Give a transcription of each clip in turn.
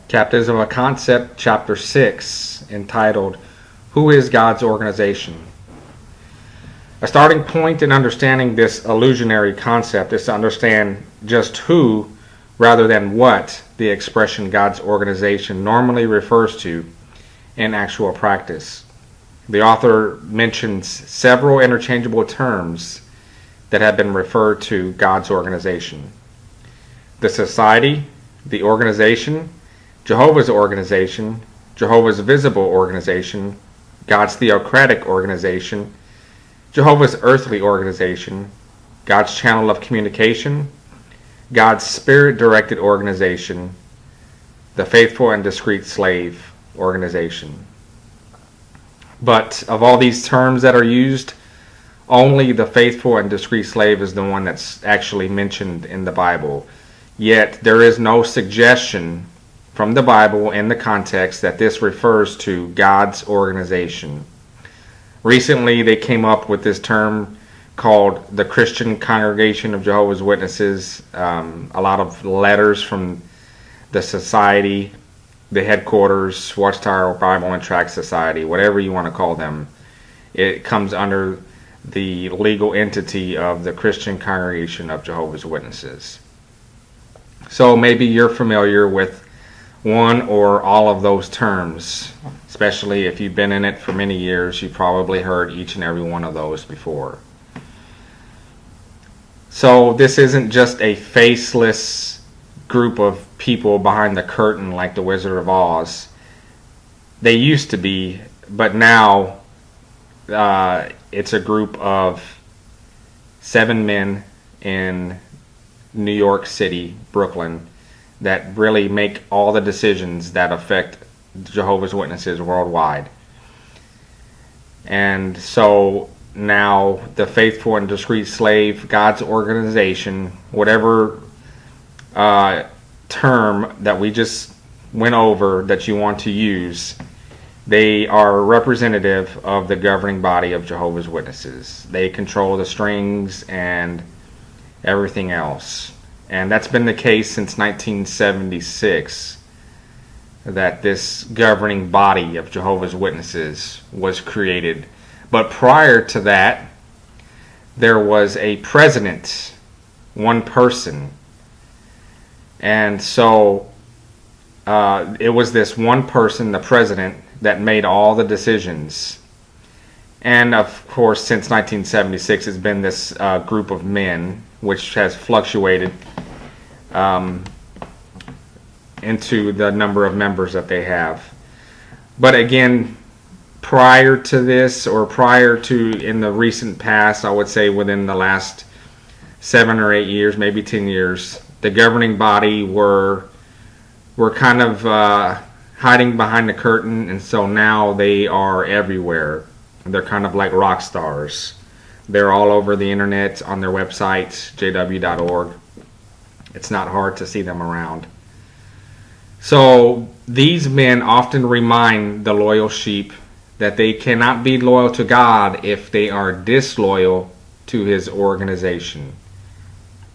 Captives of a Concept, Chapter 6, entitled, Who is God's Organization? A starting point in understanding this illusionary concept is to understand just who, rather than what, the expression God's organization normally refers to in actual practice. The author mentions several interchangeable terms that have been referred to God's organization: the society, the organization, Jehovah's organization, Jehovah's visible organization, God's theocratic organization, Jehovah's earthly organization, God's channel of communication, God's spirit-directed organization, the faithful and discreet slave organization. But of all these terms that are used, only the faithful and discreet slave is the one that's actually mentioned in the Bible. Yet there is no suggestion from the Bible in the context that this refers to God's organization. Recently, they came up with this term called the Christian Congregation of Jehovah's Witnesses. A lot of letters from the society, the headquarters, Watchtower Bible and Tract Society, whatever you want to call them. It comes under the legal entity of the Christian Congregation of Jehovah's Witnesses. So maybe you're familiar with one or all of those terms, especially if you've been in it for many years. You probably heard each and every one of those before. So this isn't just a faceless group of people behind the curtain like the Wizard of Oz. They used to be, but now it's a group of 7 men in New York City, Brooklyn, that really make all the decisions that affect Jehovah's Witnesses worldwide. And so now the faithful and discreet slave, God's organization, whatever term that we just went over that you want to use, they are representative of the governing body of Jehovah's Witnesses. They control the strings and everything else. And that's been the case since 1976, that this governing body of Jehovah's Witnesses was created. But prior to that, there was a president, one person. And so it was this one person, the president, that made all the decisions. And of course, since 1976, it's been this group of men, which has fluctuated into the number of members that they have. But again, prior to this, or prior to in the recent past, I would say within the last 7 or 8 years, maybe 10 years, the governing body were kind of hiding behind the curtain, and so now they are everywhere. They're kind of like rock stars. They're all over the internet, on their website, jw.org. It's not hard to see them around. So these men often remind the loyal sheep that they cannot be loyal to God if they are disloyal to His organization.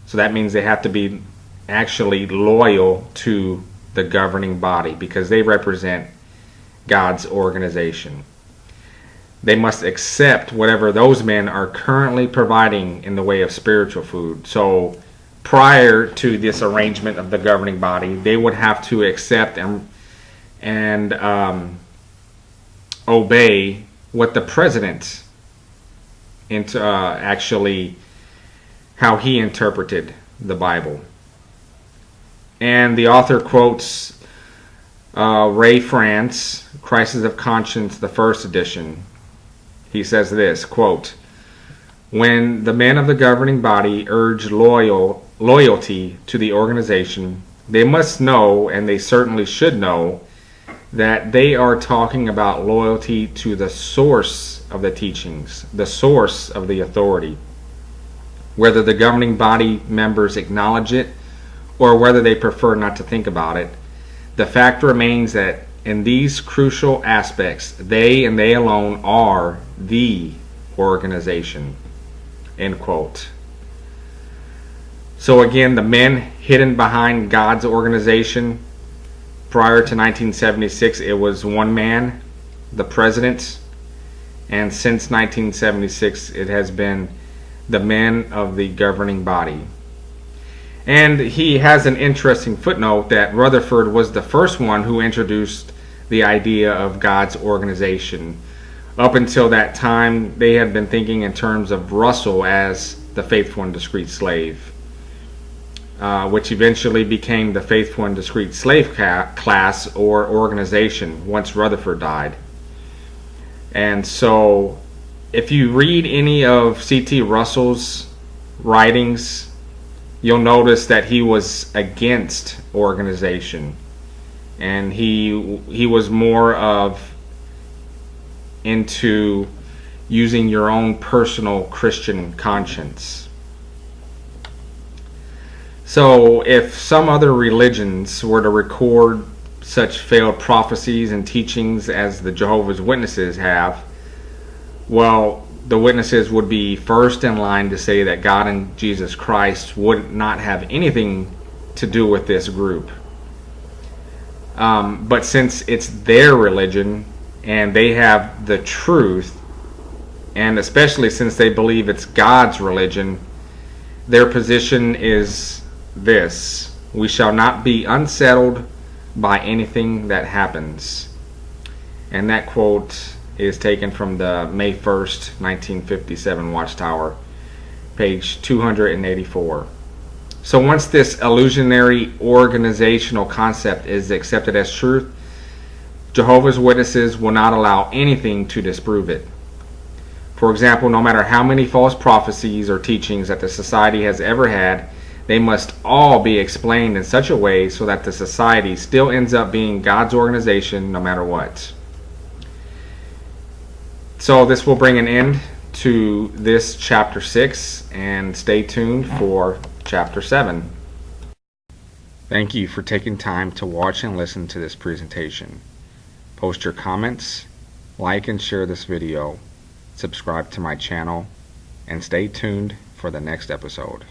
So that means they have to be actually loyal to the governing body, because they represent God's organization. They must accept whatever those men are currently providing in the way of spiritual food. So prior to this arrangement of the governing body, they would have to accept and obey what the president actually, how he interpreted the Bible. And the author quotes Ray France, Crisis of Conscience, the first edition. He says this, quote, "When the men of the governing body urge loyalty to the organization, they must know, and they certainly should know, that they are talking about loyalty to the source of the teachings, the source of the authority. Whether the governing body members acknowledge it or whether they prefer not to think about it, the fact remains that in these crucial aspects, they and they alone are the organization." End quote. So again, the men hidden behind God's organization Prior to 1976, it was one man, the president, and since 1976, it has been the men of the governing body. And he has an interesting footnote that Rutherford was the first one who introduced the idea of God's organization. Up until that time, they had been thinking in terms of Russell as the faithful and discreet slave, which eventually became the faithful and discreet slave class or organization once Rutherford died. And so, if you read any of C.T. Russell's writings, you'll notice that he was against organization, and he was more of into using your own personal Christian conscience. So if some other religions were to record such failed prophecies and teachings as the Jehovah's Witnesses have, well, the witnesses would be first in line to say that God and Jesus Christ would not have anything to do with this group. But since it's their religion and they have the truth, and especially since they believe it's God's religion, their position is this: we shall not be unsettled by anything that happens. And that quote is taken from the May 1st, 1957 Watchtower, page 284. So once this illusionary organizational concept is accepted as truth, Jehovah's Witnesses will not allow anything to disprove it. For example, no matter how many false prophecies or teachings that the society has ever had, they must all be explained in such a way so that the society still ends up being God's organization no matter what. So this will bring an end to this chapter 6, and stay tuned for chapter 7. Thank you for taking time to watch and listen to this presentation. Post your comments, like and share this video, subscribe to my channel, and stay tuned for the next episode.